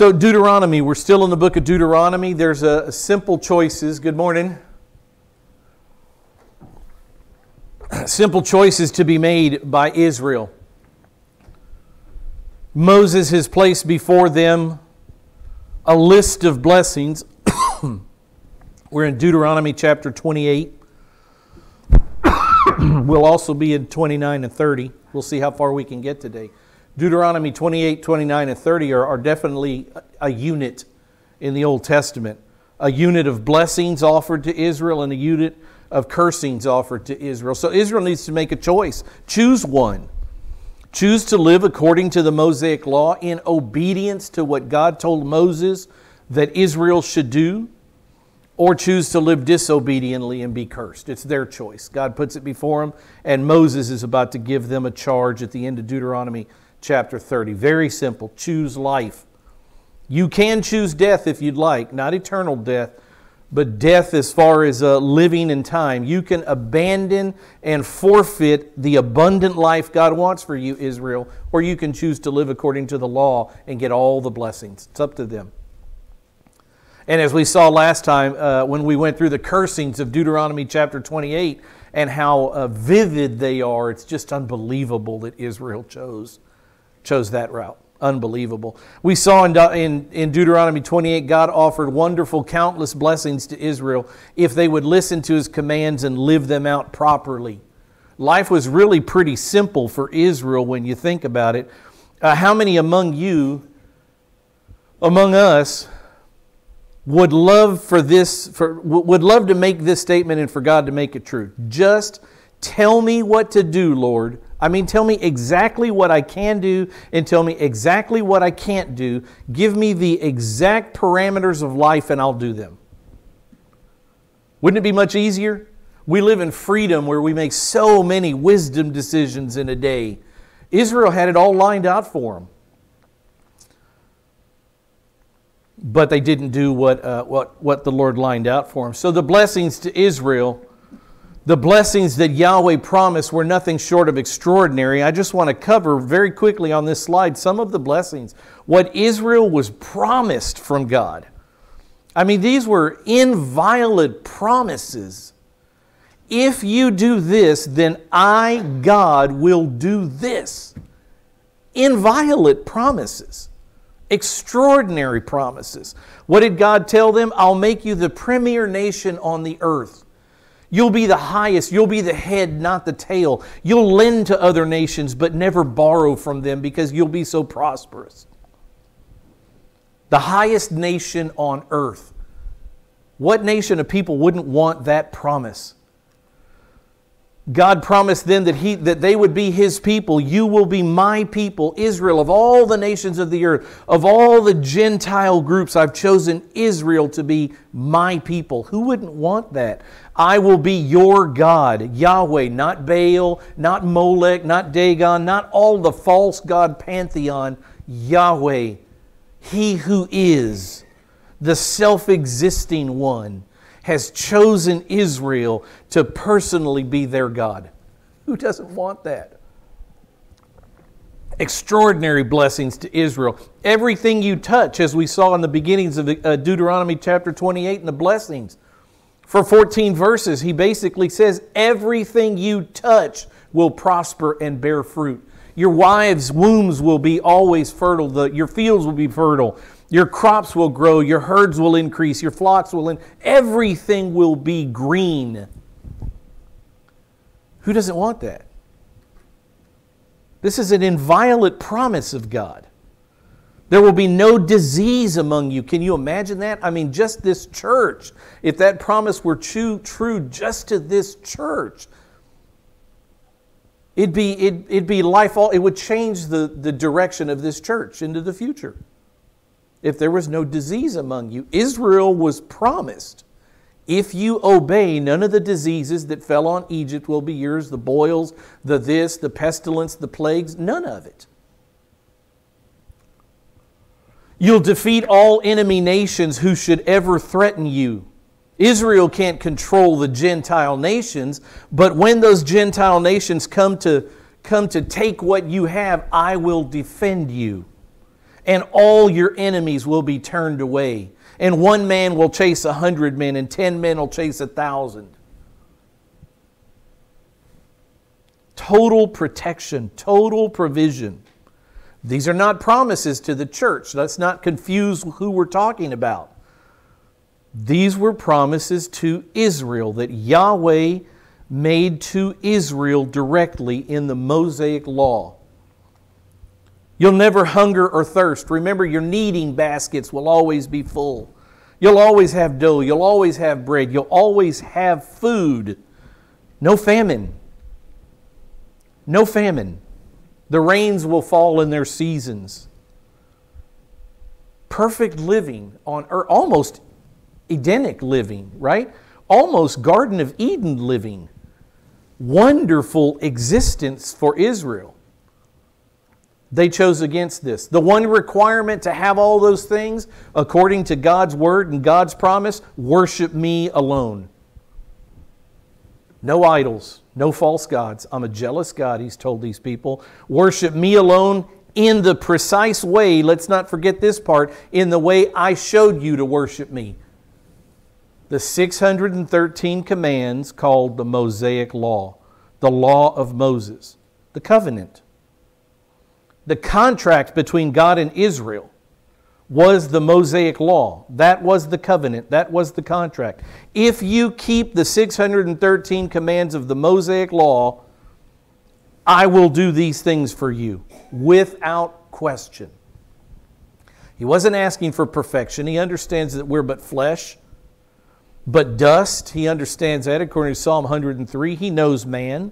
So Deuteronomy, we're still in the book of Deuteronomy. There's a simple choices. Good morning. Simple choices to be made by Israel. Moses has placed before them a list of blessings. We're in Deuteronomy chapter 28. We'll also be in 29 and 30. We'll see how far we can get today. Deuteronomy 28, 29, and 30 are definitely a unit in the Old Testament. A unit of blessings offered to Israel and a unit of cursings offered to Israel. So Israel needs to make a choice. Choose one. Choose to live according to the Mosaic law in obedience to what God told Moses that Israel should do, or choose to live disobediently and be cursed. It's their choice. God puts it before them, and Moses is about to give them a charge at the end of Deuteronomy chapter 30. Very simple. Choose life. You can choose death if you'd like, not eternal death, but death as far as living in time. You can abandon and forfeit the abundant life God wants for you, Israel, or you can choose to live according to the law and get all the blessings. It's up to them. And as we saw last time when we went through the cursings of Deuteronomy chapter 28 and how vivid they are, it's just unbelievable that Israel chose that route. Unbelievable. We saw in Deuteronomy 28, God offered wonderful, countless blessings to Israel if they would listen to His commands and live them out properly. Life was really pretty simple for Israel when you think about it. How many among you, among us, would love to make this statement and for God to make it true? Just tell me what to do, Lord. I mean, tell me exactly what I can do and tell me exactly what I can't do. Give me the exact parameters of life and I'll do them. Wouldn't it be much easier? We live in freedom where we make so many wisdom decisions in a day. Israel had it all lined out for them. But they didn't do what the Lord lined out for them. So the blessings to Israel, the blessings that Yahweh promised, were nothing short of extraordinary. I just want to cover very quickly on this slide some of the blessings. What Israel was promised from God. I mean, these were inviolate promises. If you do this, then I, God, will do this. Inviolate promises. Extraordinary promises. What did God tell them? I'll make you the premier nation on the earth. You'll be the highest. You'll be the head, not the tail. You'll lend to other nations, but never borrow from them because you'll be so prosperous. The highest nation on earth. What nation of people wouldn't want that promise? God promised them that they would be His people. You will be my people, Israel. Of all the nations of the earth, of all the Gentile groups, I've chosen Israel to be my people. Who wouldn't want that? I will be your God, Yahweh, not Baal, not Molech, not Dagon, not all the false god pantheon. Yahweh, He who is the self-existing one, has chosen Israel to personally be their God. Who doesn't want that? Extraordinary blessings to Israel. Everything you touch, as we saw in the beginnings of Deuteronomy chapter 28 and the blessings. For 14 verses, he basically says, everything you touch will prosper and bear fruit. Your wives' wombs will be always fertile. Your fields will be fertile. Your crops will grow, your herds will increase, your flocks will everything will be green. Who doesn't want that? This is an inviolate promise of God. There will be no disease among you. Can you imagine that? I mean, just this church, if that promise were true just to this church, it'd be life. It would change the direction of this church into the future. If there was no disease among you. Israel was promised, if you obey, none of the diseases that fell on Egypt will be yours. The boils, the pestilence, the plagues, none of it. You'll defeat all enemy nations who should ever threaten you. Israel can't control the Gentile nations, but when those Gentile nations come to take what you have, I will defend you. and all your enemies will be turned away. And 1 man will chase 100 men, and 10 men will chase 1,000. Total protection, total provision. These are not promises to the church. Let's not confuse who we're talking about. These were promises to Israel that Yahweh made to Israel directly in the Mosaic Law. You'll never hunger or thirst. Remember, your kneading baskets will always be full. You'll always have dough. You'll always have bread. You'll always have food. No famine. No famine. The rains will fall in their seasons. Perfect living on earth, almost Edenic living, right? Almost Garden of Eden living. Wonderful existence for Israel. They chose against this. The one requirement to have all those things, according to God's word and God's promise, worship me alone. No idols, no false gods. I'm a jealous God, he's told these people. Worship me alone in the precise way, let's not forget this part, in the way I showed you to worship me. The 613 commands called the Mosaic Law, the Law of Moses, the covenant. The contract between God and Israel was the Mosaic Law. That was the covenant. That was the contract. If you keep the 613 commands of the Mosaic Law, I will do these things for you without question. He wasn't asking for perfection. He understands that we're but flesh, but dust. He understands that according to Psalm 103. He knows man,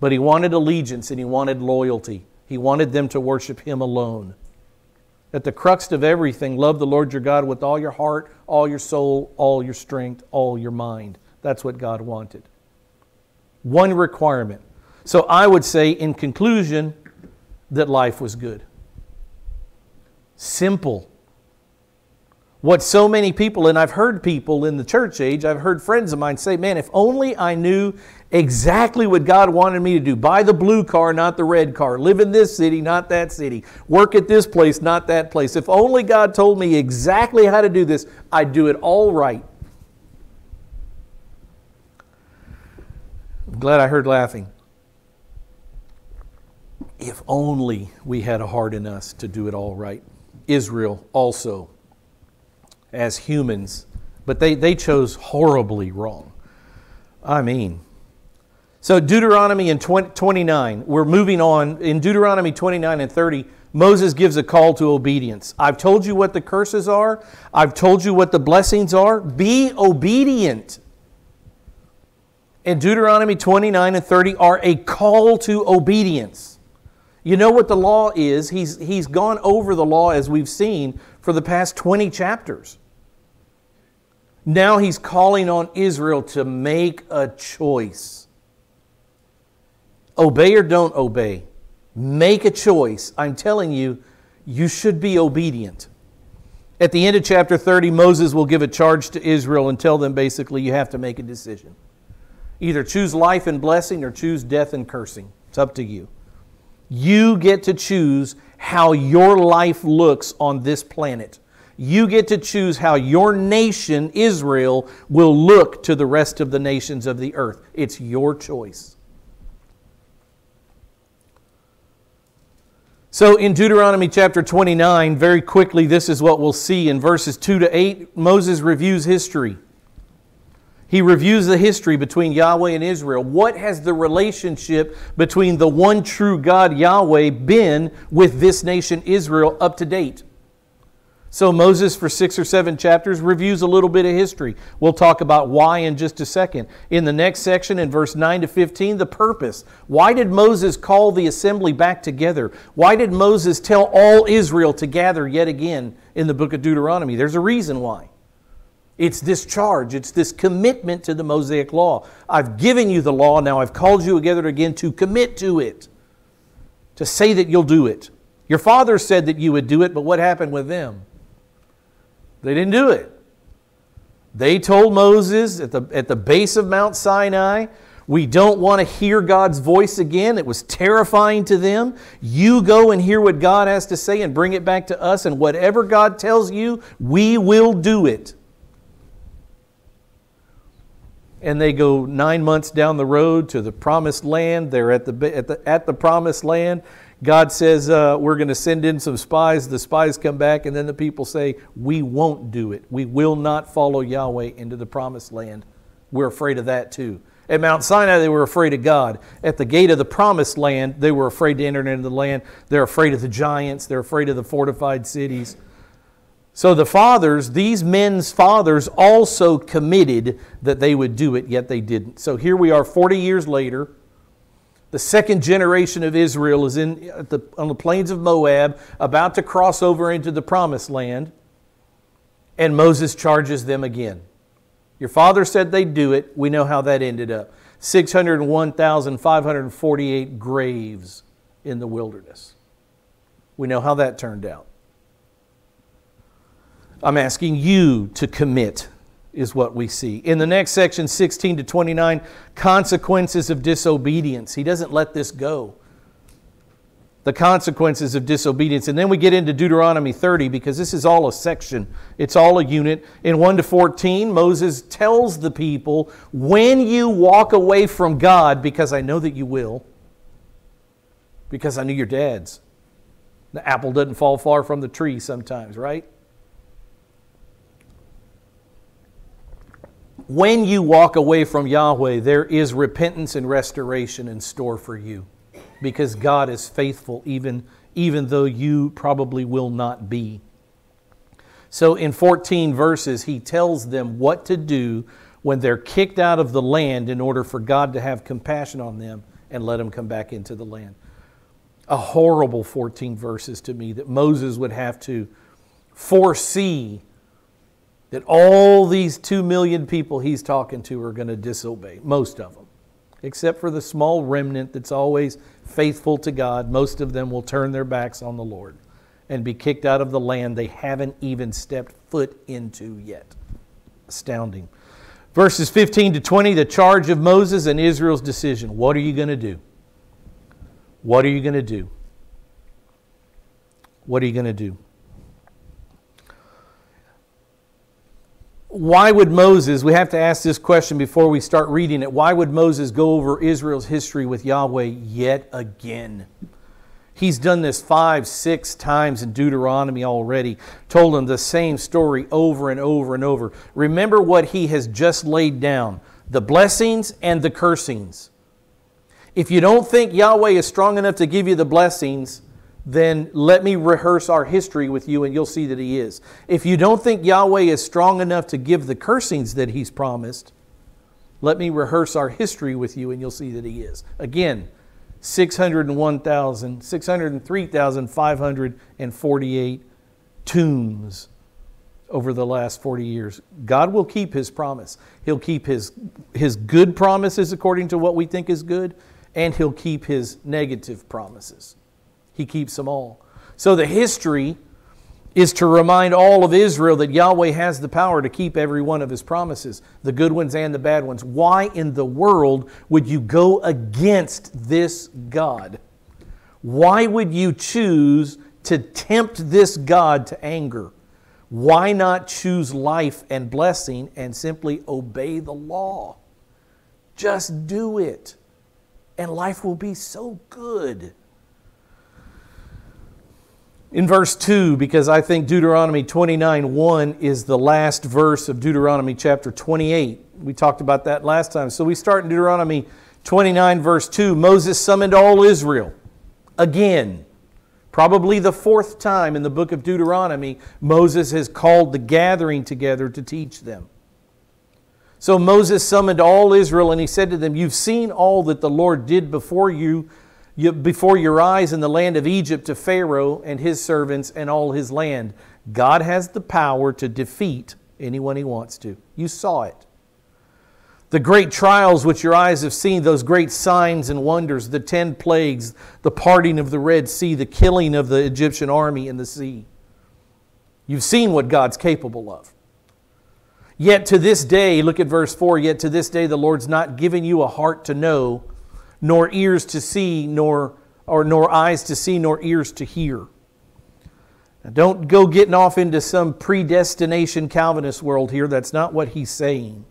but he wanted allegiance and he wanted loyalty. He wanted them to worship him alone. At the crux of everything, love the Lord your God with all your heart, all your soul, all your strength, all your mind. That's what God wanted. One requirement. So I would say in conclusion that life was good. Simple. What so many people, and I've heard people in the church age, I've heard friends of mine say, man, if only I knew exactly what God wanted me to do. Buy the blue car, not the red car. Live in this city, not that city. Work at this place, not that place. If only God told me exactly how to do this, I'd do it all right. I'm glad I heard laughing. If only we had a heart in us to do it all right. Israel also, as humans, but they chose horribly wrong. I mean, so Deuteronomy in 29, we're moving on. In Deuteronomy 29 and 30, Moses gives a call to obedience. I've told you what the curses are. I've told you what the blessings are. Be obedient. And Deuteronomy 29 and 30 are a call to obedience. You know what the law is. He's gone over the law, as we've seen, for the past 20 chapters. Now he's calling on Israel to make a choice. Obey or don't obey. Make a choice. I'm telling you, you should be obedient. At the end of chapter 30, Moses will give a charge to Israel and tell them basically you have to make a decision. Either choose life and blessing or choose death and cursing. It's up to you. You get to choose how your life looks on this planet. You get to choose how your nation, Israel, will look to the rest of the nations of the earth. It's your choice. So in Deuteronomy chapter 29, very quickly, this is what we'll see in verses 2 to 8. Moses reviews history. He reviews the history between Yahweh and Israel. What has the relationship between the one true God, Yahweh, been with this nation, Israel, up to date? So Moses, for 6 or 7 chapters, reviews a little bit of history. We'll talk about why in just a second. In the next section, in verse 9 to 15, the purpose. Why did Moses call the assembly back together? Why did Moses tell all Israel to gather yet again in the book of Deuteronomy? There's a reason why. It's this charge. It's this commitment to the Mosaic law. I've given you the law. Now I've called you together again to commit to it. To say that you'll do it. Your father said that you would do it, but what happened with them? They didn't do it. They told Moses at the base of Mount Sinai, We don't want to hear God's voice again. It was terrifying to them. You go and hear what God has to say and bring it back to us, and whatever God tells you, we will do it. And they go 9 months down the road to the promised land. They're at the promised land. God says, we're going to send in some spies. The spies come back, and then the people say, we won't do it. We will not follow Yahweh into the promised land. We're afraid of that too. At Mount Sinai, they were afraid of God. At the gate of the promised land, they were afraid to enter into the land. They're afraid of the giants. They're afraid of the fortified cities. So the fathers, these men's fathers, also committed that they would do it, yet they didn't. So here we are 40 years later. The second generation of Israel is on the plains of Moab, about to cross over into the promised land. And Moses charges them again. Your father said they'd do it. We know how that ended up. 601,548 graves in the wilderness. We know how that turned out. I'm asking you to commit, is what we see. In the next section, 16 to 29, consequences of disobedience. He doesn't let this go. The consequences of disobedience. And then we get into Deuteronomy 30, because this is all a section. It's all a unit. In 1 to 14, Moses tells the people, when you walk away from God, because I know that you will, because I knew your dads. The apple doesn't fall far from the tree sometimes, right? When you walk away from Yahweh, there is repentance and restoration in store for you, because God is faithful even though you probably will not be. So in 14 verses, he tells them what to do when they're kicked out of the land in order for God to have compassion on them and let them come back into the land. A horrible 14 verses to me, that Moses would have to foresee that all these 2 million people he's talking to are going to disobey, most of them. Except for the small remnant that's always faithful to God. Most of them will turn their backs on the Lord and be kicked out of the land they haven't even stepped foot into yet. Astounding. Verses 15 to 20, the charge of Moses and Israel's decision. What are you going to do? What are you going to do? What are you going to do? Why would Moses, we have to ask this question before we start reading it, why would Moses go over Israel's history with Yahweh yet again? He's done this 5, 6 times in Deuteronomy already, told them the same story over and over and over. Remember what he has just laid down, the blessings and the cursings. If you don't think Yahweh is strong enough to give you the blessings, then let me rehearse our history with you and you'll see that He is. If you don't think Yahweh is strong enough to give the cursings that He's promised, let me rehearse our history with you and you'll see that He is. Again, 603,548 tombs over the last 40 years. God will keep His promise. He'll keep His good promises according to what we think is good, and He'll keep His negative promises. He keeps them all. So the history is to remind all of Israel that Yahweh has the power to keep every one of His promises, the good ones and the bad ones. Why in the world would you go against this God? Why would you choose to tempt this God to anger? Why not choose life and blessing and simply obey the law? Just do it, and life will be so good. In verse 2, because I think Deuteronomy 29:1 is the last verse of Deuteronomy chapter 28. We talked about that last time. So we start in Deuteronomy 29 verse 2. Moses summoned all Israel. Again, probably the 4th time in the book of Deuteronomy, Moses has called the gathering together to teach them. So Moses summoned all Israel and he said to them, "You've seen all that the Lord did before your eyes in the land of Egypt to Pharaoh and his servants and all his land. God has the power to defeat anyone He wants to. You saw it. The great trials which your eyes have seen, those great signs and wonders, the 10 plagues, the parting of the Red Sea, the killing of the Egyptian army in the sea. You've seen what God's capable of. Yet to this day, look at verse 4, yet to this day the Lord's not given you a heart to know, nor ears to see, nor eyes to see, nor ears to hear. Now, don't go getting off into some predestination Calvinist world here. That's not what he's saying.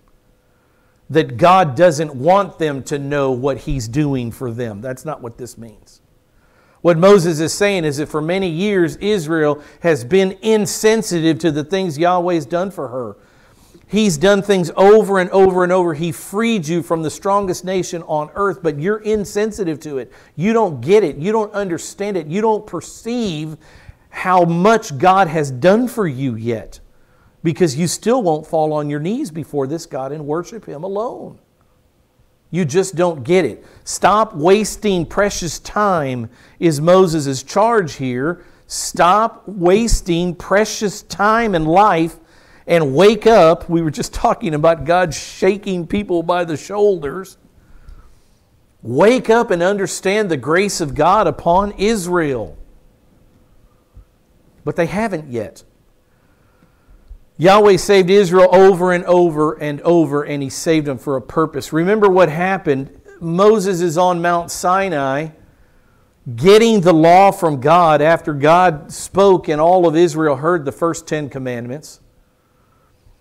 That God doesn't want them to know what He's doing for them. That's not what this means. What Moses is saying is that for many years Israel has been insensitive to the things Yahweh's done for her. He's done things over and over and over. He freed you from the strongest nation on earth, but you're insensitive to it. You don't get it. You don't understand it. You don't perceive how much God has done for you yet, because you still won't fall on your knees before this God and worship Him alone. You just don't get it. Stop wasting precious time is Moses' charge here. Stop wasting precious time in life and wake up. We were just talking about God shaking people by the shoulders. Wake up and understand the grace of God upon Israel. But they haven't yet. Yahweh saved Israel over and over and over, and He saved them for a purpose. Remember what happened. Moses is on Mount Sinai getting the law from God after God spoke and all of Israel heard the first 10 commandments.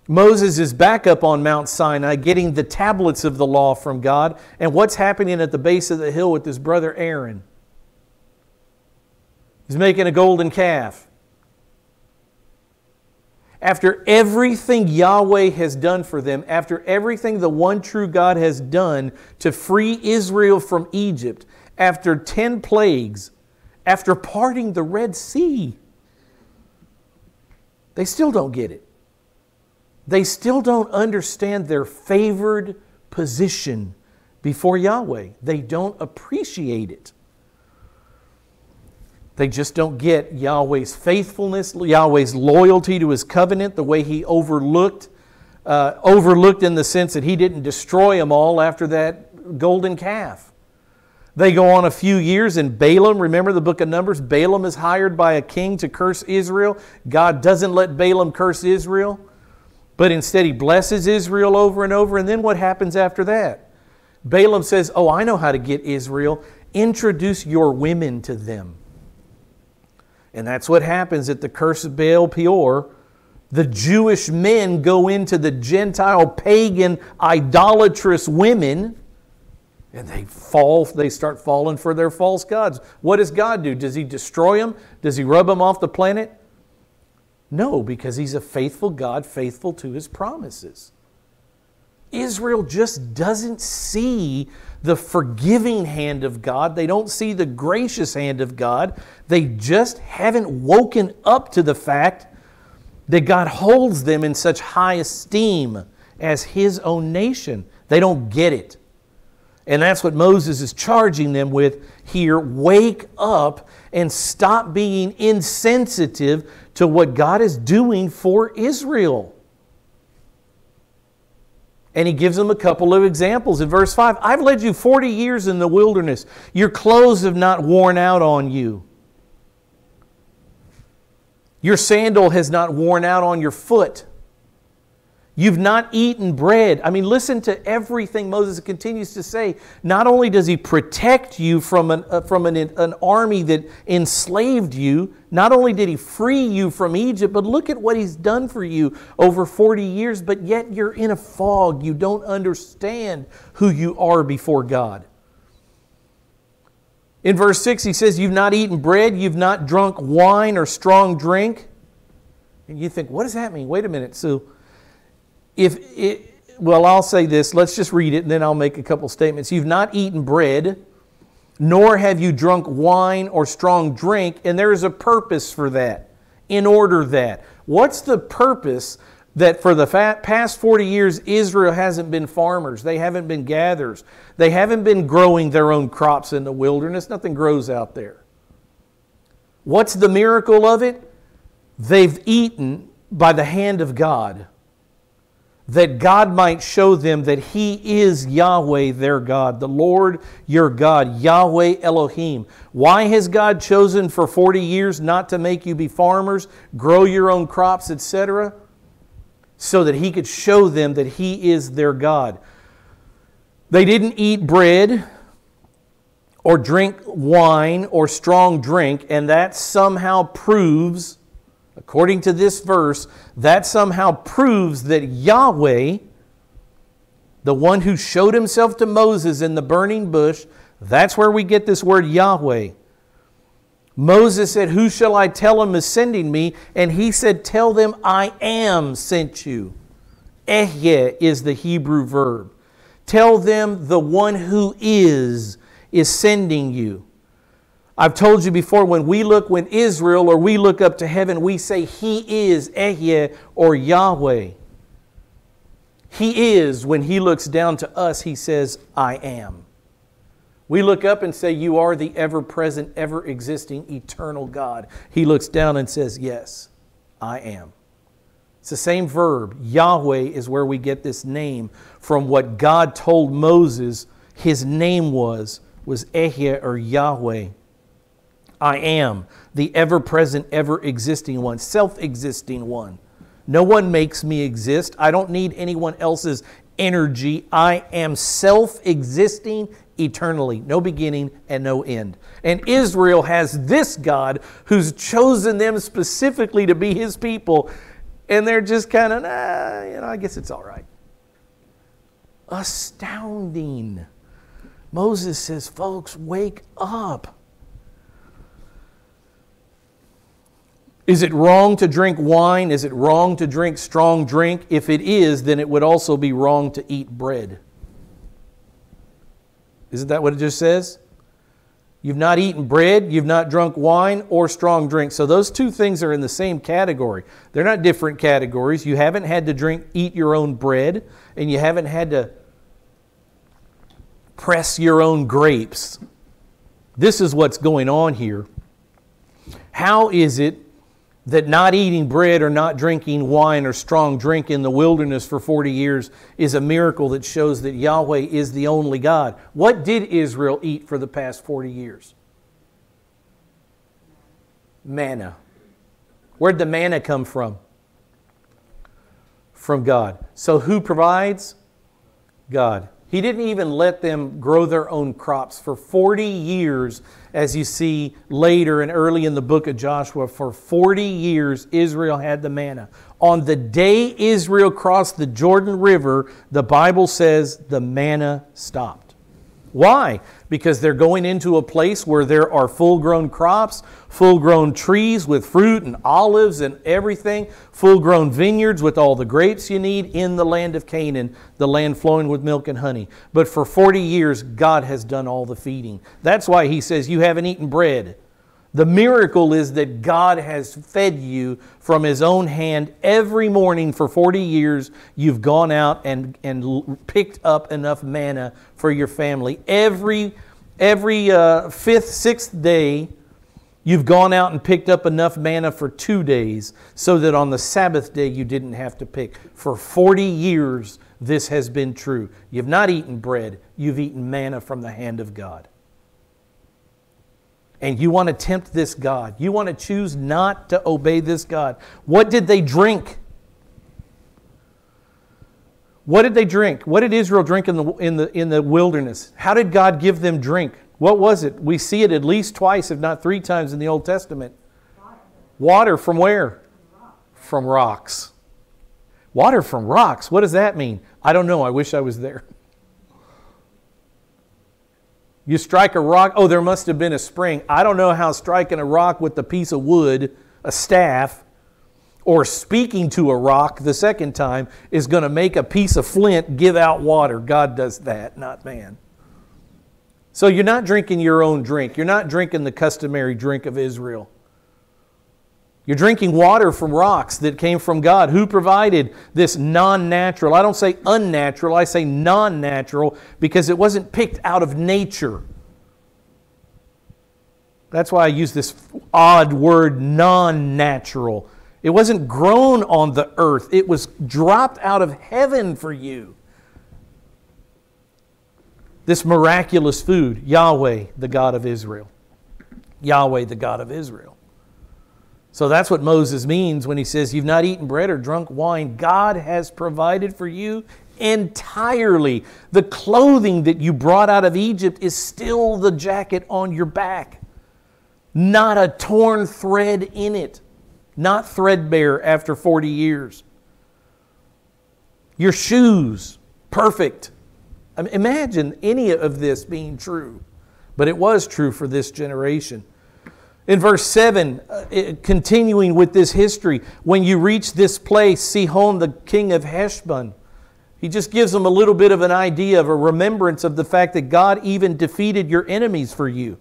Moses is back up on Mount Sinai getting the tablets of the law from God. And what's happening at the base of the hill with his brother Aaron? He's making a golden calf. After everything Yahweh has done for them, after everything the one true God has done to free Israel from Egypt, after 10 plagues, after parting the Red Sea, they still don't get it. They still don't understand their favored position before Yahweh. They don't appreciate it. They just don't get Yahweh's faithfulness, Yahweh's loyalty to His covenant, the way He overlooked in the sense that He didn't destroy them all after that golden calf. They go on a few years, and Balaam, remember the book of Numbers, Balaam is hired by a king to curse Israel. God doesn't let Balaam curse Israel, but instead He blesses Israel over and over. And then what happens after that? Balaam says, oh, I know how to get Israel. Introduce your women to them. And that's what happens at the curse of Baal Peor. The Jewish men go into the Gentile, pagan, idolatrous women, and they start falling for their false gods. What does God do? Does He destroy them? Does He rub them off the planet? No, because He's a faithful God, faithful to His promises. Israel just doesn't see the forgiving hand of God. They don't see the gracious hand of God. They just haven't woken up to the fact that God holds them in such high esteem as His own nation. They don't get it. And that's what Moses is charging them with here. Wake up and stop being insensitive to what God is doing for Israel. And he gives them a couple of examples. In verse 5, I've led you 40 years in the wilderness. Your clothes have not worn out on you. Your sandal has not worn out on your foot. You've not eaten bread. I mean, listen to everything Moses continues to say. Not only does He protect you from an army that enslaved you, not only did He free you from Egypt, but look at what He's done for you over 40 years, but yet you're in a fog. You don't understand who you are before God. In verse 6, he says, you've not eaten bread, you've not drunk wine or strong drink. And you think, what does that mean? Wait a minute. So, I'll say this. Let's just read it and then I'll make a couple statements. You've not eaten bread, nor have you drunk wine or strong drink, and there is a purpose for that, in order that. What's the purpose that for the past 40 years Israel hasn't been farmers? They haven't been gatherers. They haven't been growing their own crops in the wilderness. Nothing grows out there. What's the miracle of it? They've eaten by the hand of God, that God might show them that He is Yahweh their God, the Lord your God, Yahweh Elohim. Why has God chosen for 40 years not to make you be farmers, grow your own crops, etc.? so that He could show them that He is their God. They didn't eat bread or drink wine or strong drink, and that somehow proves, according to this verse, that somehow proves that Yahweh, the one who showed Himself to Moses in the burning bush, that's where we get this word Yahweh. Moses said, "Who shall I tell Him is sending me?" And He said, "Tell them I am sent you." Ehyeh is the Hebrew verb. Tell them the one who is sending you. I've told you before, when Israel or we look up to heaven, we say He is Ehyeh or Yahweh. He is, when He looks down to us, He says, "I am." We look up and say, "You are the ever-present, ever-existing, eternal God." He looks down and says, "Yes, I am." It's the same verb. Yahweh is where we get this name from what God told Moses His name was Ehyeh or Yahweh. I am the ever-present, ever-existing one, self-existing one. No one makes me exist. I don't need anyone else's energy. I am self-existing eternally, no beginning and no end. And Israel has this God who's chosen them specifically to be His people, and they're just kind of, I guess it's all right. Astounding. Moses says, folks, wake up. Is it wrong to drink wine? Is it wrong to drink strong drink? If it is, then it would also be wrong to eat bread. Isn't that what it just says? You've not eaten bread, you've not drunk wine or strong drink. So those two things are in the same category. They're not different categories. You haven't had to eat your own bread, and you haven't had to press your own grapes. This is what's going on here. How is it that not eating bread or not drinking wine or strong drink in the wilderness for 40 years is a miracle that shows that Yahweh is the only God? What did Israel eat for the past 40 years? Manna. Where'd the manna come from? From God. So who provides? God. He didn't even let them grow their own crops for 40 years, as you see later and early in the book of Joshua. For 40 years, Israel had the manna. On the day Israel crossed the Jordan River, the Bible says the manna stopped. Why? Because they're going into a place where there are full-grown crops, full-grown trees with fruit and olives and everything, full-grown vineyards with all the grapes you need in the land of Canaan, the land flowing with milk and honey. But for 40 years, God has done all the feeding. That's why He says, you haven't eaten bread. The miracle is that God has fed you from His own hand every morning for 40 years. You've gone out and picked up enough manna for your family. Every fifth, sixth day, you've gone out and picked up enough manna for 2 days so that on the Sabbath day you didn't have to pick. For 40 years, this has been true. You've not eaten bread. You've eaten manna from the hand of God. And you want to tempt this God. You want to choose not to obey this God. What did they drink? What did they drink? What did Israel drink in the wilderness? How did God give them drink? What was it? We see it at least twice, if not 3 times in the Old Testament. Water from where? From rocks. Water from rocks. What does that mean? I don't know. I wish I was there. You strike a rock, oh, there must have been a spring. I don't know how striking a rock with a piece of wood, a staff, or speaking to a rock the second time is going to make a piece of flint give out water. God does that, not man. So you're not drinking your own drink. You're not drinking the customary drink of Israel. You're drinking water from rocks that came from God. Who provided this non-natural? I don't say unnatural, I say non-natural because it wasn't picked out of nature. That's why I use this odd word, non-natural. It wasn't grown on the earth. It was dropped out of heaven for you. This miraculous food, Yahweh, the God of Israel. Yahweh, the God of Israel. So that's what Moses means when he says, you've not eaten bread or drunk wine. God has provided for you entirely. The clothing that you brought out of Egypt is still the jacket on your back. Not a torn thread in it. Not threadbare after 40 years. Your shoes, perfect. I mean, imagine any of this being true. But it was true for this generation. In verse 7, continuing with this history, when you reach this place, Sihon, the king of Heshbon, he just gives them a little bit of an idea, of a remembrance of the fact that God even defeated your enemies for you.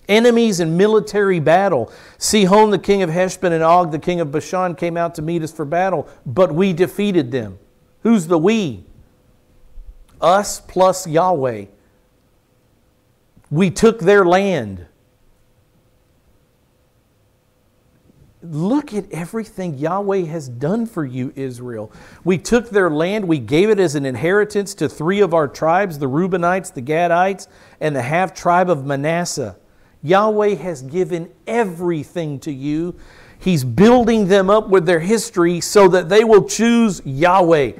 Enemies in military battle. Sihon, the king of Heshbon, and Og, the king of Bashan, came out to meet us for battle, but we defeated them. Who's the we? Us plus Yahweh. We took their land. Look at everything Yahweh has done for you, Israel. We took their land, we gave it as an inheritance to 3 of our tribes, the Reubenites, the Gadites, and the half-tribe of Manasseh. Yahweh has given everything to you. He's building them up with their history so that they will choose Yahweh.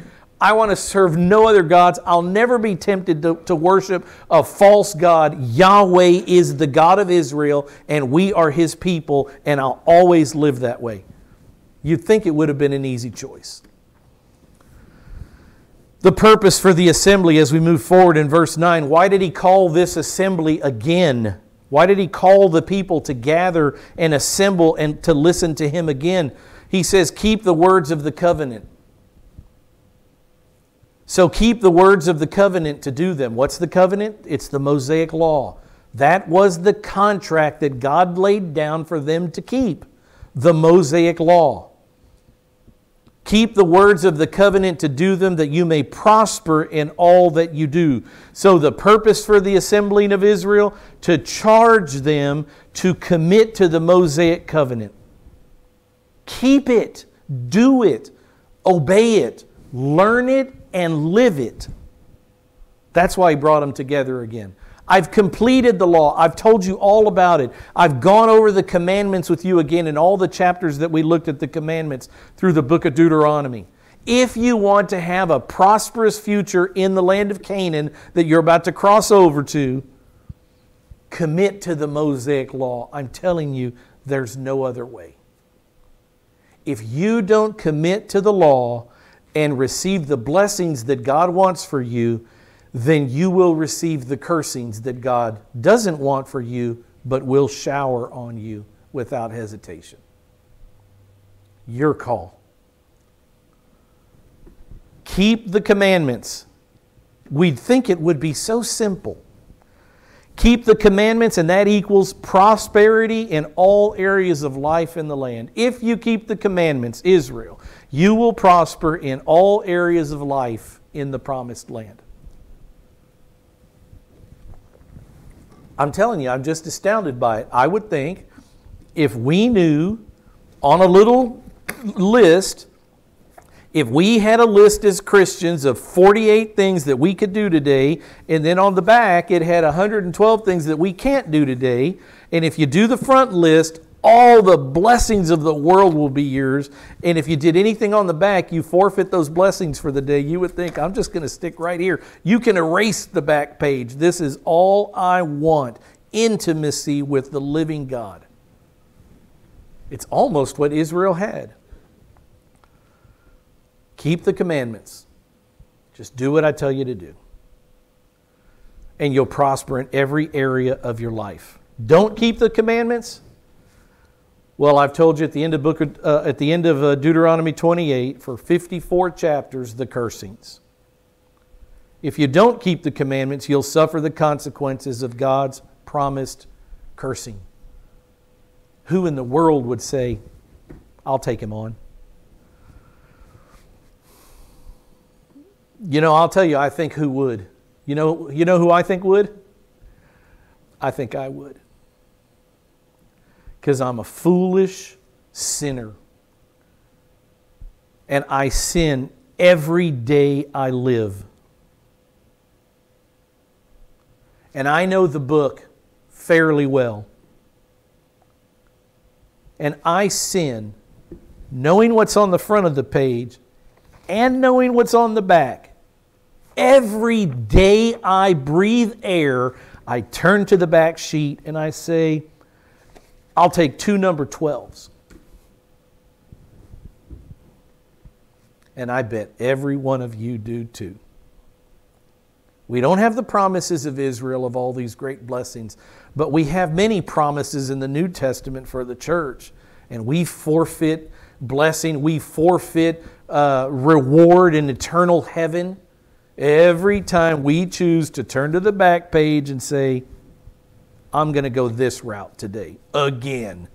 I want to serve no other gods. I'll never be tempted to worship a false god. Yahweh is the God of Israel, and we are His people, and I'll always live that way. You'd think it would have been an easy choice. The purpose for the assembly as we move forward in verse 9. Why did He call this assembly again? Why did He call the people to gather and assemble and to listen to Him again? He says, keep the words of the covenant. So keep the words of the covenant to do them. What's the covenant? It's the Mosaic Law. That was the contract that God laid down for them to keep. The Mosaic Law. Keep the words of the covenant to do them, that you may prosper in all that you do. So the purpose for the assembling of Israel, to charge them to commit to the Mosaic covenant. Keep it. Do it. Obey it. Learn it and live it. That's why He brought them together again. I've completed the law. I've told you all about it. I've gone over the commandments with you again in all the chapters that we looked at the commandments through the book of Deuteronomy. If you want to have a prosperous future in the land of Canaan that you're about to cross over to, commit to the Mosaic Law. I'm telling you, there's no other way. If you don't commit to the law and receive the blessings that God wants for you, then you will receive the cursings that God doesn't want for you, but will shower on you without hesitation. Your call. Keep the commandments. We'd think it would be so simple. Keep the commandments, and that equals prosperity in all areas of life in the land. If you keep the commandments, Israel, you will prosper in all areas of life in the promised land. I'm telling you, I'm just astounded by it. I would think if we knew on a little list, if we had a list as Christians of 48 things that we could do today, and then on the back it had 112 things that we can't do today, and if you do the front list, all the blessings of the world will be yours, and if you did anything on the back, you forfeit those blessings for the day, you would think, I'm just going to stick right here. You can erase the back page. This is all I want. Intimacy with the living God. It's almost what Israel had. Keep the commandments. Just do what I tell you to do. And you'll prosper in every area of your life. Don't keep the commandments. Well, I've told you at the end of Deuteronomy 28, for 54 chapters, the cursings. If you don't keep the commandments, you'll suffer the consequences of God's promised cursing. Who in the world would say, I'll take him on? You know, I'll tell you, I think who would. You know who I think would? I think I would. Because I'm a foolish sinner. And I sin every day I live. And I know the book fairly well. and I sin, knowing what's on the front of the page and knowing what's on the back, every day I breathe air, I turn to the back sheet and I say, I'll take 2 number 12s. And I bet every one of you do too. We don't have the promises of Israel of all these great blessings, but we have many promises in the New Testament for the church. And we forfeit blessing, we forfeit reward in eternal heaven every time we choose to turn to the back page and say, I'm going to go this route today, again.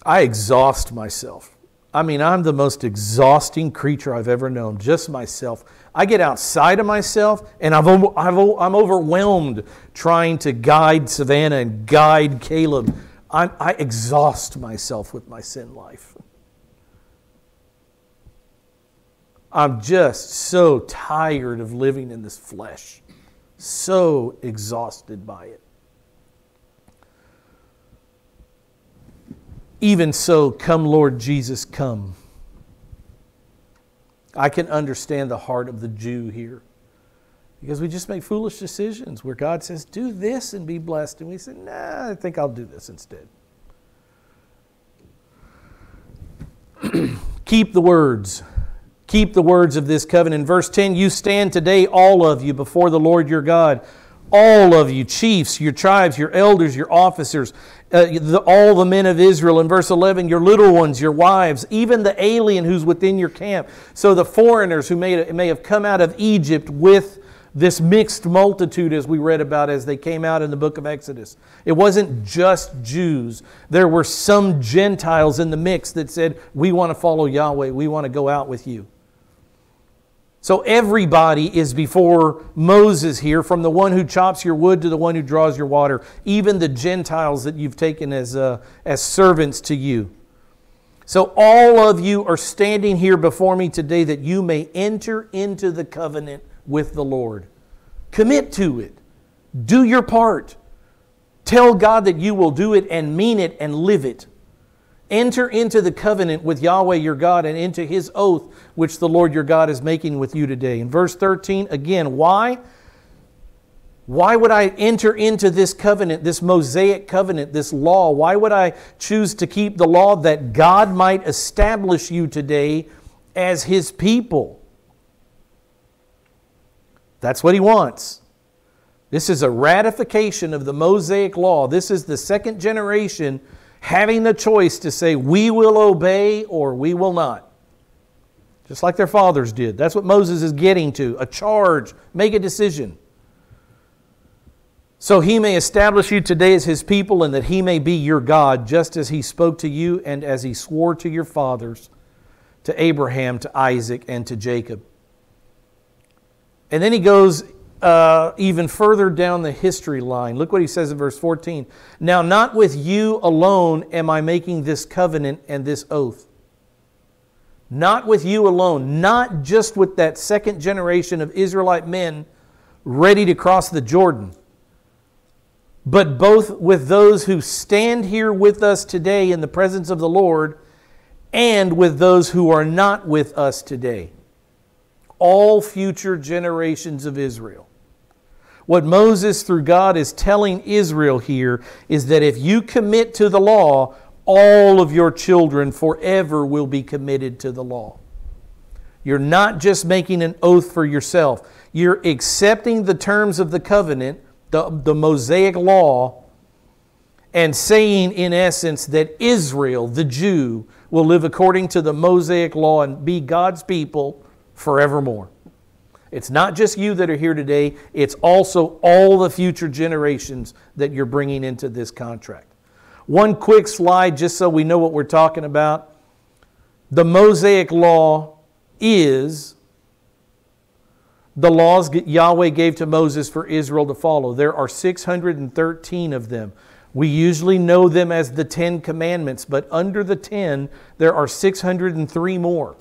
I exhaust myself. I mean, I'm the most exhausting creature I've ever known, just myself. I get outside of myself and I'm overwhelmed trying to guide Savannah and guide Caleb. I exhaust myself with my sin life. I'm just so tired of living in this flesh, so exhausted by it. Even so, come Lord Jesus, come. I can understand the heart of the Jew here, because we just make foolish decisions where God says, do this and be blessed. And we say, nah, I think I'll do this instead. Keep the words. Keep the words of this covenant. In verse 10, you stand today, all of you, before the Lord your God. All of you, chiefs, your tribes, your elders, your officers, all the men of Israel. In verse 11, your little ones, your wives, even the alien who's within your camp. So the foreigners who may have come out of Egypt with this mixed multitude, as we read about as they came out in the book of Exodus. It wasn't just Jews. There were some Gentiles in the mix that said, we want to follow Yahweh. We want to go out with you. So everybody is before Moses here, from the one who chops your wood to the one who draws your water, even the Gentiles that you've taken as servants to you. So all of you are standing here before me today that you may enter into the covenant with the Lord. Commit to it. Do your part. Tell God that you will do it and mean it and live it. Enter into the covenant with Yahweh your God and into His oath which the Lord your God is making with you today. In verse 13, again, why? Why would I enter into this covenant, this Mosaic covenant, this law? Why would I choose to keep the law? That God might establish you today as His people. That's what He wants. This is a ratification of the Mosaic law. This is the second generation having the choice to say, we will obey or we will not. Just like their fathers did. That's what Moses is getting to. A charge. Make a decision. So He may establish you today as His people, and that He may be your God, just as He spoke to you and as He swore to your fathers, to Abraham, to Isaac, and to Jacob. And then He goes even further down the history line. Look what He says in verse 14. Now not with you alone am I making this covenant and this oath. Not with you alone. Not just with that second generation of Israelite men ready to cross the Jordan, but both with those who stand here with us today in the presence of the Lord, and with those who are not with us today. All future generations of Israel. What Moses, through God, is telling Israel here is that if you commit to the law, all of your children forever will be committed to the law. You're not just making an oath for yourself. You're accepting the terms of the covenant, the Mosaic law, and saying in essence that Israel, the Jew, will live according to the Mosaic law and be God's people forevermore. It's not just you that are here today. It's also all the future generations that you're bringing into this contract. One quick slide just so we know what we're talking about. The Mosaic law is the laws Yahweh gave to Moses for Israel to follow. There are 613 of them. We usually know them as the 10 Commandments, but under the 10, there are 603 more.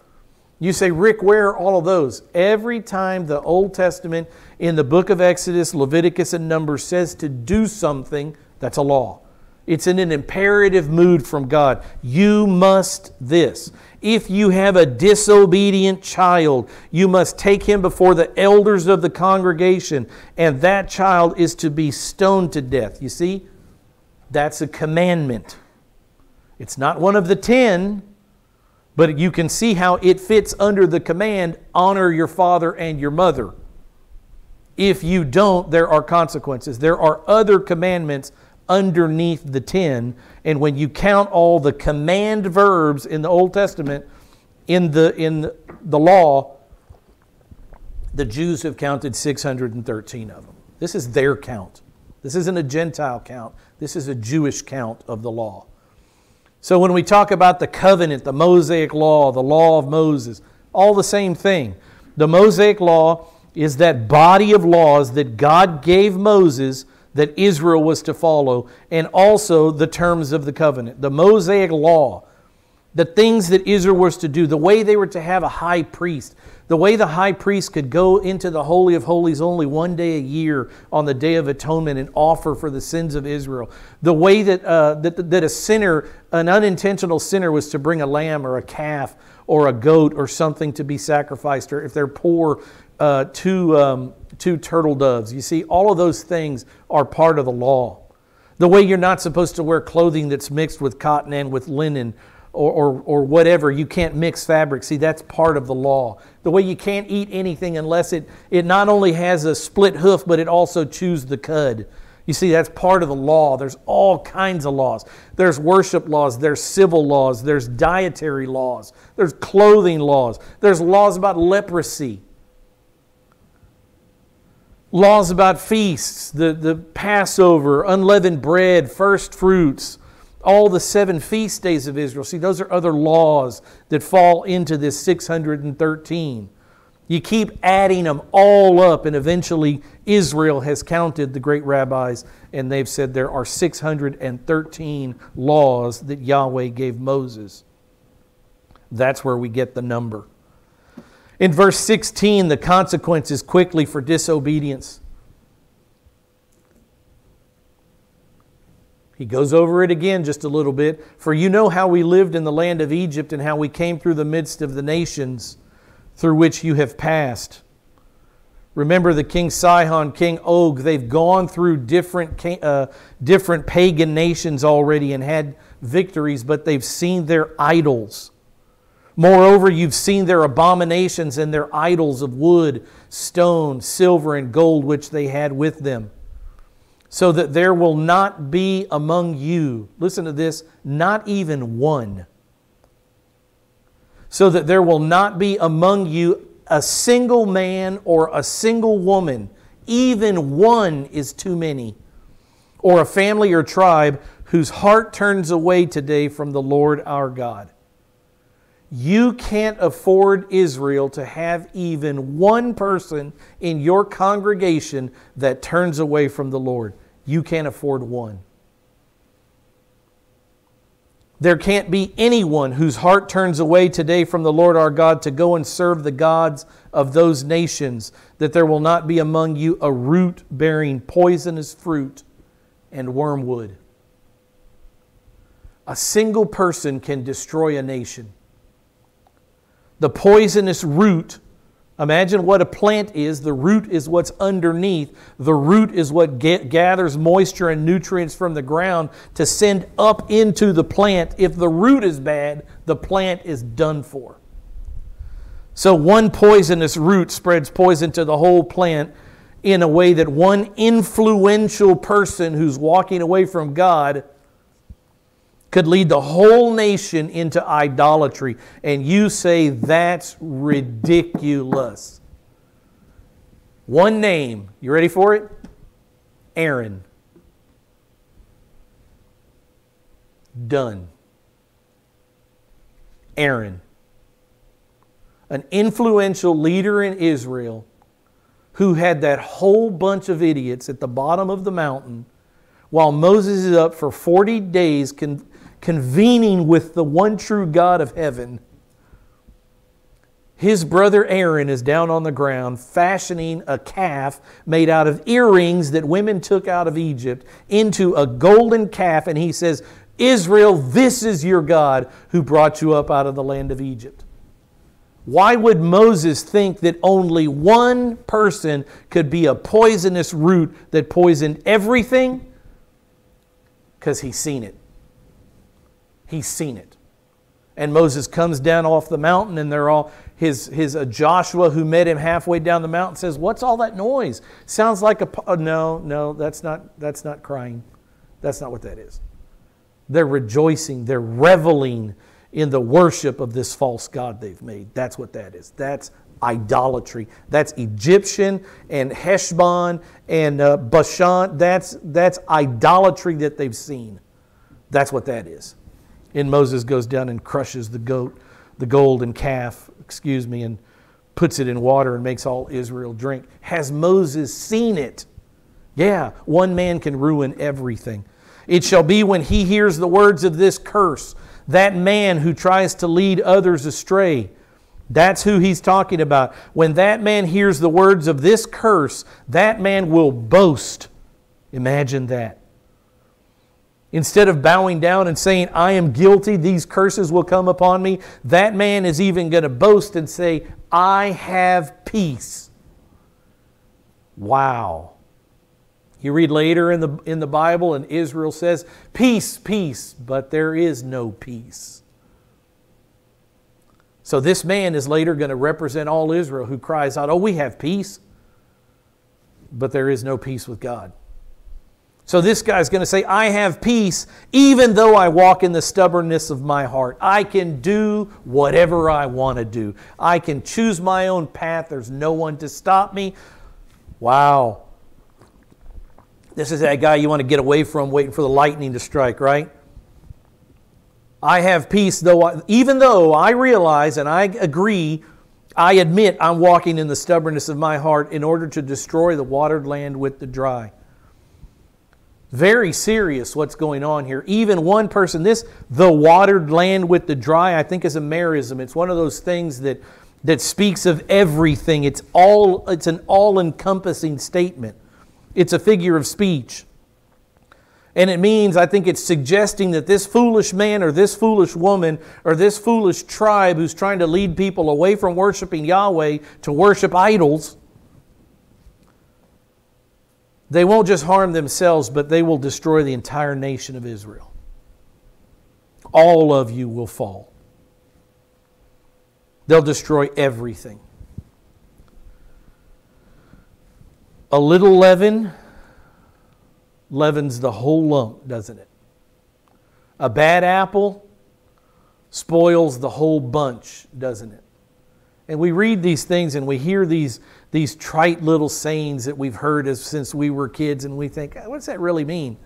You say, Rick, where are all of those? Every time the Old Testament in the book of Exodus, Leviticus, and Numbers says to do something, that's a law. It's in an imperative mood from God. You must this. If you have a disobedient child, you must take him before the elders of the congregation, and that child is to be stoned to death. You see, that's a commandment. It's not one of the 10, but you can see how it fits under the command, honor your father and your mother. If you don't, there are consequences. There are other commandments underneath the 10, and when you count all the command verbs in the Old Testament, in the law, the Jews have counted 613 of them. This is their count. This isn't a Gentile count. This is a Jewish count of the law. So when we talk about the covenant, the Mosaic law, the law of Moses, all the same thing. The Mosaic law is that body of laws that God gave Moses that Israel was to follow, and also the terms of the covenant. The Mosaic law, the things that Israel was to do, the way they were to have a high priest, the way the high priest could go into the Holy of Holies only one day a year on the Day of Atonement and offer for the sins of Israel, the way that a sinner, an unintentional sinner, was to bring a lamb or a calf or a goat or something to be sacrificed, or if they're poor, two turtle doves. You see, all of those things are part of the law. The way you're not supposed to wear clothing that's mixed with cotton and with linen or whatever. You can't mix fabric. See, that's part of the law. The way you can't eat anything unless it not only has a split hoof, but it also chews the cud. You see, that's part of the law. There's all kinds of laws. There's worship laws. There's civil laws. There's dietary laws. There's clothing laws. There's laws about leprosy. Laws about feasts, the Passover, unleavened bread, first fruits, all the 7 feast days of Israel. See, those are other laws that fall into this 613. You keep adding them all up, and eventually Israel has counted the great rabbis, and they've said there are 613 laws that Yahweh gave Moses. That's where we get the number. In verse 16, the consequences quickly for disobedience. He goes over it again just a little bit. For you know how we lived in the land of Egypt and how we came through the midst of the nations through which you have passed. Remember the King Sihon, King Og, they've gone through different pagan nations already and had victories, but they've seen their idols. Moreover, you've seen their abominations and their idols of wood, stone, silver, and gold which they had with them. So that there will not be among you, listen to this, not even one. So that there will not be among you a single man or a single woman, even one is too many, or a family or tribe whose heart turns away today from the Lord our God. You can't afford Israel to have even one person in your congregation that turns away from the Lord. You can't afford one. There can't be anyone whose heart turns away today from the Lord our God to go and serve the gods of those nations, that there will not be among you a root bearing poisonous fruit and wormwood. A single person can destroy a nation. The poisonous root, imagine what a plant is. The root is what's underneath. The root is what gathers moisture and nutrients from the ground to send up into the plant. If the root is bad, the plant is done for. So one poisonous root spreads poison to the whole plant in a way that one influential person who's walking away from God could lead the whole nation into idolatry. And you say that's ridiculous. One name. You ready for it? Aaron. Done. Aaron. An influential leader in Israel who had that whole bunch of idiots at the bottom of the mountain while Moses is up for 40 days convening with the one true God of heaven. his brother Aaron is down on the ground fashioning a calf made out of earrings that women took out of Egypt into a golden calf. And he says, Israel, this is your God who brought you up out of the land of Egypt. Why would Moses think that only one person could be a poisonous root that poisoned everything? Because he's seen it. He's seen it. And Moses comes down off the mountain, and they're all his Joshua, who met him halfway down the mountain, says, "What's all that noise? Sounds like no, that's not crying. That's not what that is. They're rejoicing. They're reveling in the worship of this false god they've made. That's what that is. That's idolatry. That's Egyptian and Heshbon and Bashan. That's idolatry that they've seen. That's what that is." And Moses goes down and crushes the golden calf, and puts it in water and makes all Israel drink. Has Moses seen it? Yeah, one man can ruin everything. It shall be when he hears the words of this curse, that man who tries to lead others astray. That's who he's talking about. When that man hears the words of this curse, that man will boast. Imagine that. Instead of bowing down and saying, "I am guilty, these curses will come upon me," that man is even going to boast and say, "I have peace." Wow. You read later in the Bible, and Israel says, "Peace, peace," but there is no peace. So this man is later going to represent all Israel, who cries out, "Oh, we have peace," but there is no peace with God. So this guy's going to say, "I have peace even though I walk in the stubbornness of my heart. I can do whatever I want to do. I can choose my own path. There's no one to stop me." Wow. This is that guy you want to get away from, waiting for the lightning to strike, right? I have peace even though I realize and I agree, I admit I'm walking in the stubbornness of my heart in order to destroy the watered land with the dry. Very serious what's going on here. Even one person, the watered land with the dry, I think is a merism. It's one of those things that speaks of everything. It's an all-encompassing statement. It's a figure of speech. And it means, I think it's suggesting that this foolish man or this foolish woman or this foolish tribe who's trying to lead people away from worshiping Yahweh to worship idols, they won't just harm themselves, but they will destroy the entire nation of Israel. All of you will fall. They'll destroy everything. A little leaven leavens the whole lump, doesn't it? A bad apple spoils the whole bunch, doesn't it? And we read these things and we hear these trite little sayings that we've heard since we were kids, and we think, what does that really mean?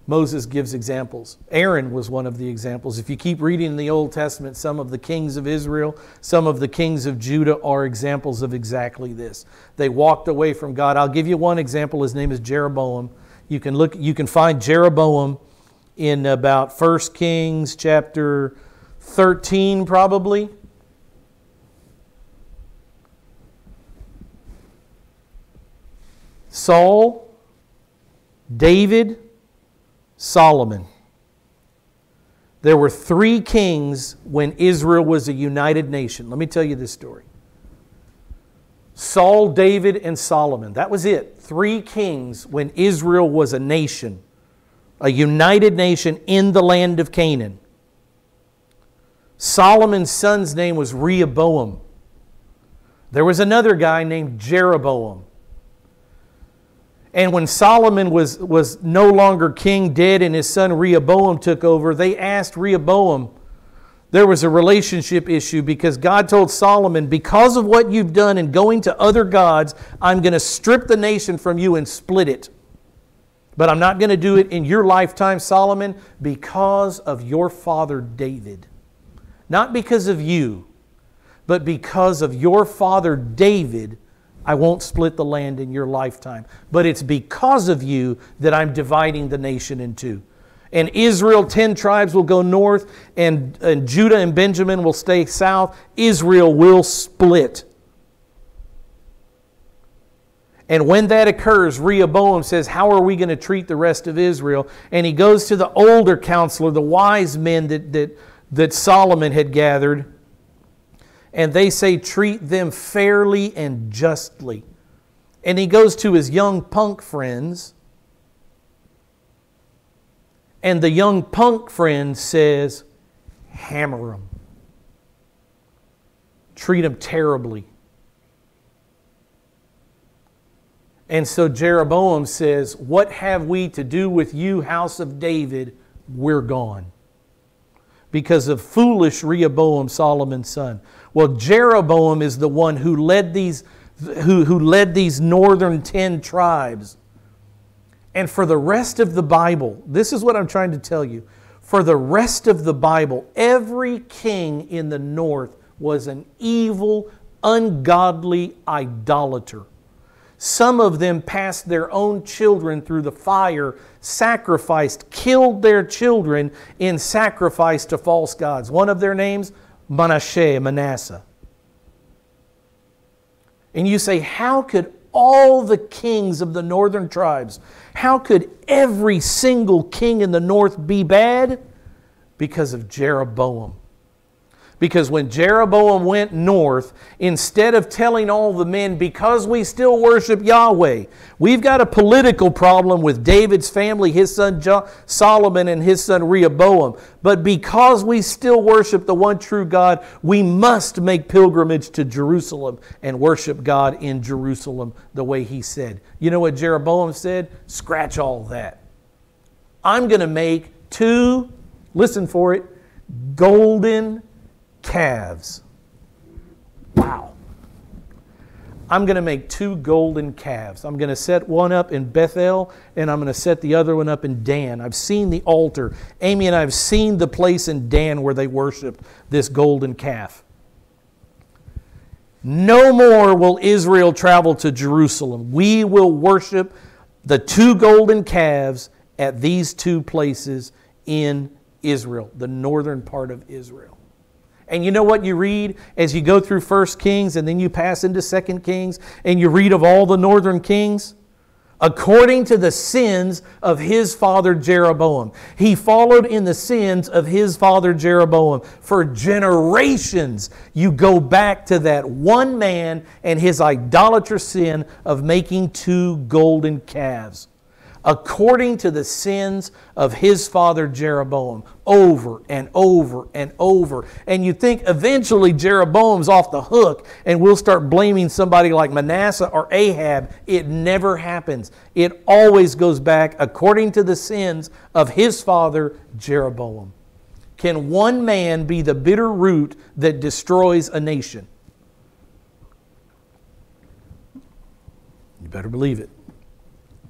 Moses gives examples. Aaron was one of the examples. If you keep reading in the Old Testament, some of the kings of Israel, some of the kings of Judah are examples of exactly this. They walked away from God. I'll give you one example. His name is Jeroboam. You can find Jeroboam in about 1 Kings chapter 13 probably. Saul, David, Solomon. There were 3 kings when Israel was a united nation. Let me tell you this story. Saul, David, and Solomon. That was it. 3 kings when Israel was a nation, a united nation in the land of Canaan. Solomon's son's name was Rehoboam. There was another guy named Jeroboam. And when Solomon was no longer king, dead, and his son Rehoboam took over, they asked Rehoboam, there was a relationship issue because God told Solomon, because of what you've done in going to other gods, I'm going to strip the nation from you and split it. But I'm not going to do it in your lifetime, Solomon, because of your father David. Not because of you, but because of your father David, I won't split the land in your lifetime. But it's because of you that I'm dividing the nation in two. And Israel, 10 tribes will go north, and Judah and Benjamin will stay south. Israel will split. And when that occurs, Rehoboam says, how are we going to treat the rest of Israel? And he goes to the older counselor, the wise men that Solomon had gathered. And they say, treat them fairly and justly. And he goes to his young punk friends. And the young punk friend says, hammer them. Treat them terribly. And so Jeroboam says, what have we to do with you, house of David? We're gone. Because of foolish Rehoboam, Solomon's son. Well, Jeroboam is the one who led these northern 10 tribes. And for the rest of the Bible, this is what I'm trying to tell you. For the rest of the Bible, every king in the north was an evil, ungodly idolater. Some of them passed their own children through the fire, sacrificed, killed their children in sacrifice to false gods. One of their names, Manasseh. And you say, how could all the kings of the northern tribes, how could every single king in the north be bad? Because of Jeroboam. Because when Jeroboam went north, instead of telling all the men, because we still worship Yahweh, we've got a political problem with David's family, his son Solomon and his son Rehoboam. But because we still worship the one true God, we must make pilgrimage to Jerusalem and worship God in Jerusalem the way he said. You know what Jeroboam said? Scratch all that. I'm going to make 2, listen for it, golden calves. Wow. I'm going to make 2 golden calves. I'm going to set one up in Bethel, and I'm going to set the other one up in Dan. I've seen the altar. Amy and I have seen the place in Dan where they worshiped this golden calf. No more will Israel travel to Jerusalem. We will worship the 2 golden calves at these 2 places in Israel, the northern part of Israel. And you know what you read as you go through 1 Kings and then you pass into 2 Kings and you read of all the northern kings? According to the sins of his father Jeroboam. He followed in the sins of his father Jeroboam. For generations you go back to that one man and his idolatrous sin of making 2 golden calves. According to the sins of his father Jeroboam, over and over and over. And you think eventually Jeroboam's off the hook and we'll start blaming somebody like Manasseh or Ahab. It never happens. It always goes back according to the sins of his father Jeroboam. Can one man be the bitter root that destroys a nation? You better believe it.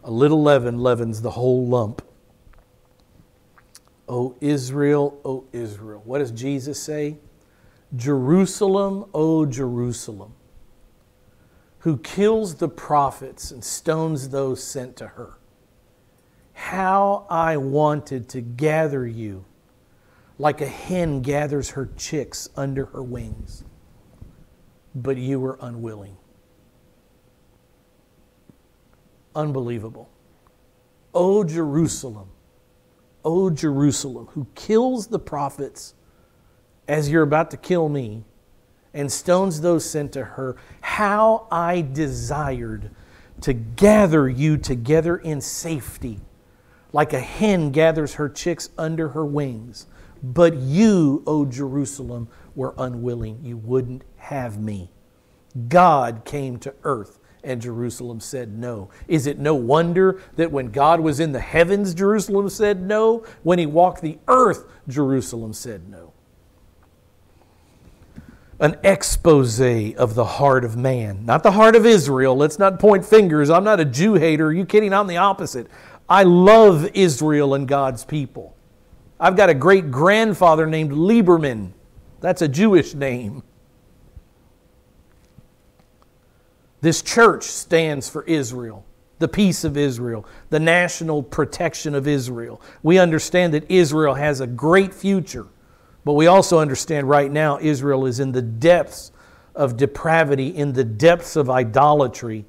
A little leaven leavens the whole lump. O Israel, O Israel. What does Jesus say? Jerusalem, O Jerusalem, who kills the prophets and stones those sent to her. How I wanted to gather you like a hen gathers her chicks under her wings, but you were unwilling. Unbelievable. O Jerusalem, who kills the prophets as you're about to kill me and stones those sent to her, how I desired to gather you together in safety, like a hen gathers her chicks under her wings. But you, O Jerusalem, were unwilling. You wouldn't have me. God came to earth. And Jerusalem said no. Is it no wonder that when God was in the heavens, Jerusalem said no? When he walked the earth, Jerusalem said no. An expose of the heart of man. Not the heart of Israel. Let's not point fingers. I'm not a Jew hater. Are you kidding? I'm the opposite. I love Israel and God's people. I've got a great grandfather named Lieberman. That's a Jewish name. This church stands for Israel. the peace of Israel, the national protection of Israel. We understand that Israel has a great future, but we also understand right now Israel is in the depths of depravity, in the depths of idolatry,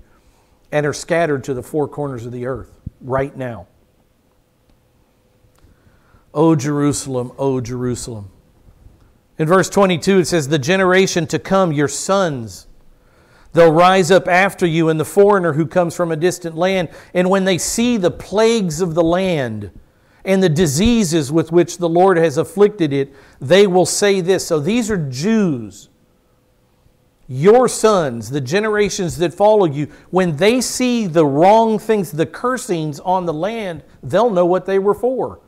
and are scattered to the four corners of the earth right now. O Jerusalem, O Jerusalem. In verse 22 it says, the generation to come, your sons, they'll rise up after you, and the foreigner who comes from a distant land. And when they see the plagues of the land and the diseases with which the Lord has afflicted it, they will say this. So these are Jews. Your sons, the generations that follow you, when they see the wrong things, the cursings on the land, they'll know what they were for.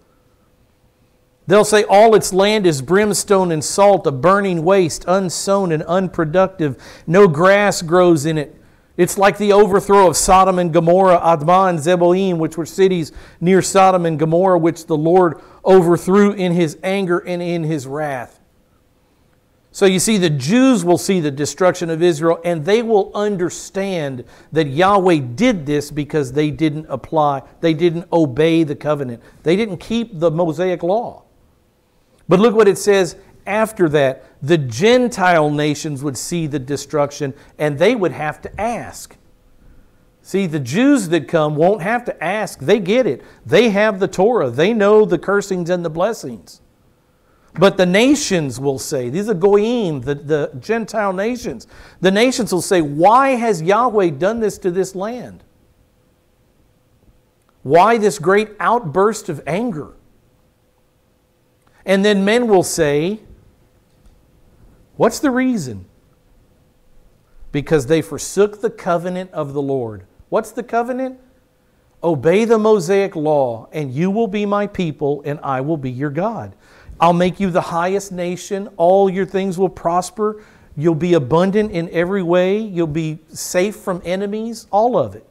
They'll say all its land is brimstone and salt, a burning waste, unsown and unproductive. No grass grows in it. It's like the overthrow of Sodom and Gomorrah, Admah and Zeboim, which were cities near Sodom and Gomorrah, which the Lord overthrew in His anger and in His wrath. So you see, the Jews will see the destruction of Israel, and they will understand that Yahweh did this because they didn't obey the covenant. They didn't keep the Mosaic law. But look what it says after that. The Gentile nations would see the destruction, and they would have to ask. See, the Jews that come won't have to ask. They get it. They have the Torah. They know the cursings and the blessings. But the nations will say, these are Goyim, the Gentile nations. The nations will say, why has Yahweh done this to this land? Why this great outburst of anger? And then men will say, what's the reason? Because they forsook the covenant of the Lord. What's the covenant? Obey the Mosaic law, and you will be my people, and I will be your God. I'll make you the highest nation. All your things will prosper. You'll be abundant in every way. You'll be safe from enemies. All of it.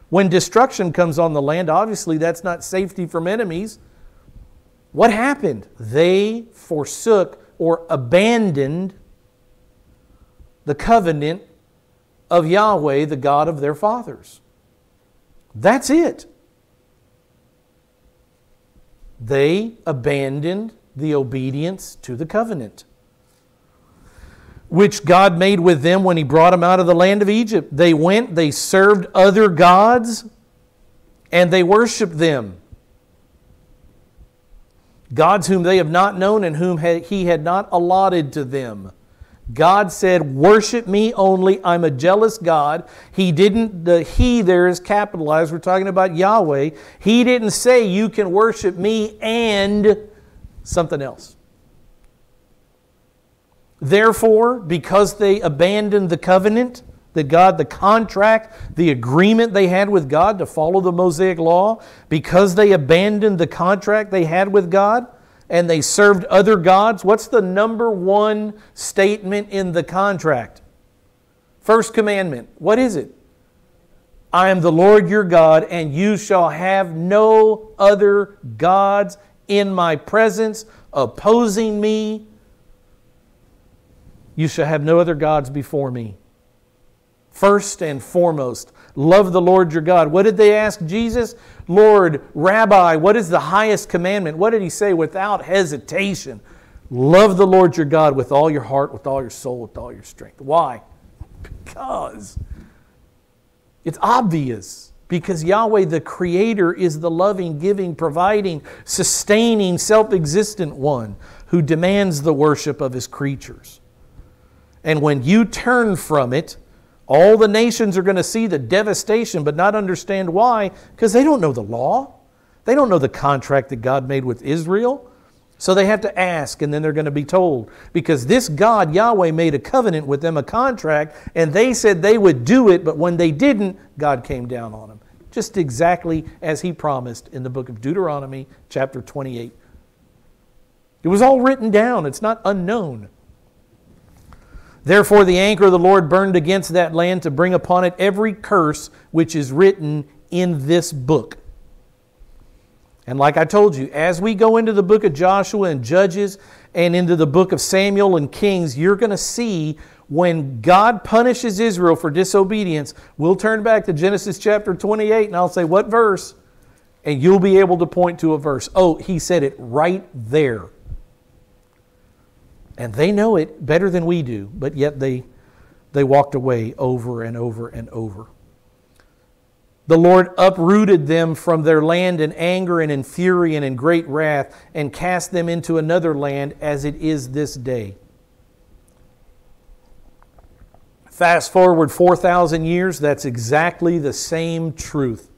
When destruction comes on the land, obviously that's not safety from enemies. What happened? They forsook or abandoned the covenant of Yahweh, the God of their fathers. That's it. They abandoned the obedience to the covenant, which God made with them when He brought them out of the land of Egypt. They went, they served other gods, and they worshiped them. Gods whom they have not known and whom He had not allotted to them. God said, worship me only. I'm a jealous God. He didn't, the He there is capitalized. We're talking about Yahweh. He didn't say you can worship me and something else. Therefore, because they abandoned the covenant, the contract, the agreement they had with God to follow the Mosaic law, because they abandoned the contract they had with God and they served other gods, what's the number one statement in the contract? First commandment. What is it? I am the Lord your God, and you shall have no other gods in my presence, opposing me. You shall have no other gods before me. First and foremost, love the Lord your God. What did they ask Jesus? Lord, Rabbi, what is the highest commandment? What did He say without hesitation? Love the Lord your God with all your heart, with all your soul, with all your strength. Why? Because it's obvious. Because Yahweh, the Creator, is the loving, giving, providing, sustaining, self-existent one who demands the worship of His creatures. And when you turn from it, all the nations are going to see the devastation but not understand why, because they don't know the law. They don't know the contract that God made with Israel. So they have to ask, and then they're going to be told. Because this God, Yahweh, made a covenant with them, a contract, and they said they would do it, but when they didn't, God came down on them. Just exactly as He promised in the book of Deuteronomy, chapter 28. It was all written down. It's not unknown. Therefore the anger of the Lord burned against that land to bring upon it every curse which is written in this book. And like I told you, as we go into the book of Joshua and Judges and into the book of Samuel and Kings, you're going to see when God punishes Israel for disobedience. We'll turn back to Genesis chapter 28 and I'll say, what verse? And you'll be able to point to a verse. Oh, he said it right there. And they know it better than we do, but yet they walked away over and over and over. The Lord uprooted them from their land in anger and in fury and in great wrath and cast them into another land as it is this day. Fast forward 4,000 years, that's exactly the same truth.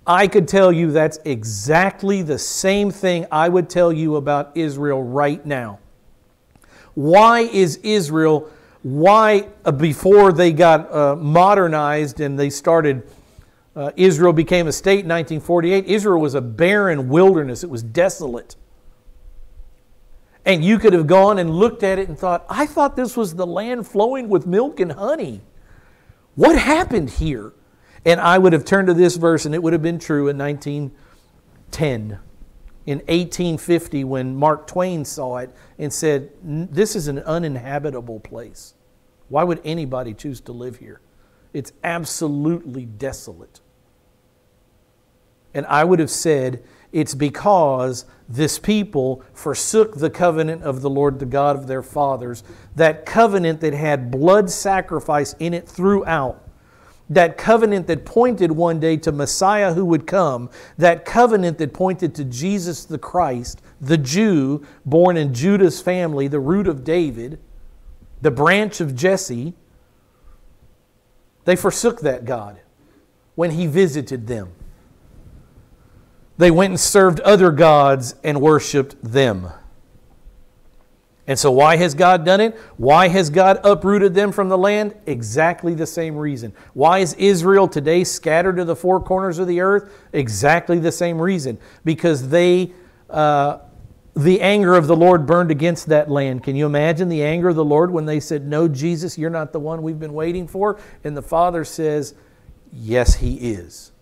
I could tell you that's exactly the same thing I would tell you about Israel right now. Why is Israel, before they got modernized and they started, Israel became a state in 1948, Israel was a barren wilderness. It was desolate. And you could have gone and looked at it and thought, I thought this was the land flowing with milk and honey. What happened here? And I would have turned to this verse and it would have been true in 1910. In 1850, when Mark Twain saw it and said, this is an uninhabitable place. Why would anybody choose to live here? It's absolutely desolate. And I would have said, it's because this people forsook the covenant of the Lord, the God of their fathers, that covenant that had blood sacrifice in it throughout. That covenant that pointed one day to Messiah who would come. That covenant that pointed to Jesus the Christ, the Jew, born in Judah's family, the root of David, the branch of Jesse. They forsook that God when He visited them. They went and served other gods and worshiped them. And so why has God done it? Why has God uprooted them from the land? Exactly the same reason. Why is Israel today scattered to the four corners of the earth? Exactly the same reason. Because the anger of the Lord burned against that land. Can you imagine the anger of the Lord when they said, no, Jesus, you're not the one we've been waiting for? And the Father says, yes, He is.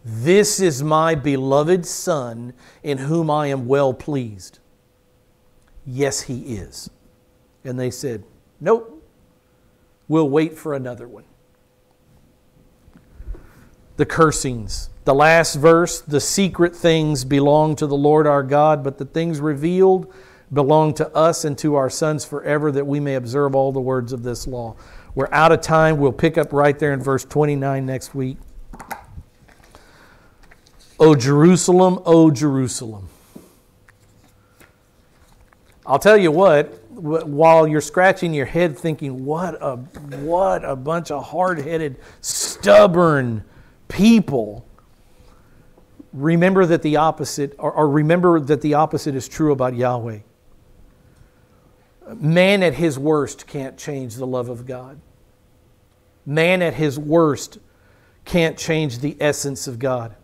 This is my beloved Son in whom I am well pleased. Yes, He is. And they said, nope, we'll wait for another one. The cursings. The last verse, the secret things belong to the Lord our God, but the things revealed belong to us and to our sons forever, that we may observe all the words of this law. We're out of time. We'll pick up right there in verse 29 next week. O Jerusalem, O Jerusalem. I'll tell you what, while you're scratching your head thinking, what a bunch of hard-headed, stubborn people, remember that the opposite is true about Yahweh. Man at his worst can't change the love of God. Man at his worst can't change the essence of God.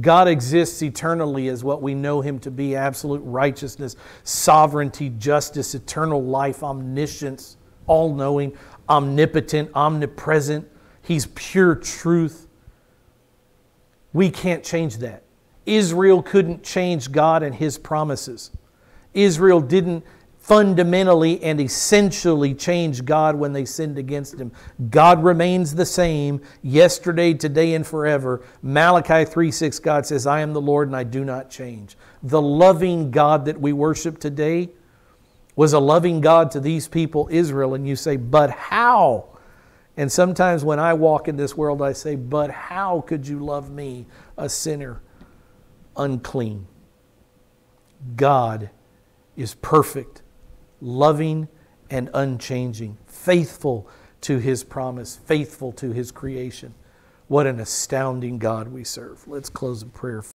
God exists eternally as what we know Him to be: absolute righteousness, sovereignty, justice, eternal life, omniscience, all-knowing, omnipotent, omnipresent. He's pure truth. We can't change that. Israel couldn't change God and His promises. Israel didn't fundamentally and essentially change God when they sinned against Him. God remains the same yesterday, today, and forever. Malachi 3:6, God says, I am the Lord and I do not change. The loving God that we worship today was a loving God to these people, Israel. And you say, but how? And sometimes when I walk in this world, I say, but how could you love me, a sinner, unclean? God is perfect, loving and unchanging, faithful to His promise, faithful to His creation. What an astounding God we serve. Let's close in prayer.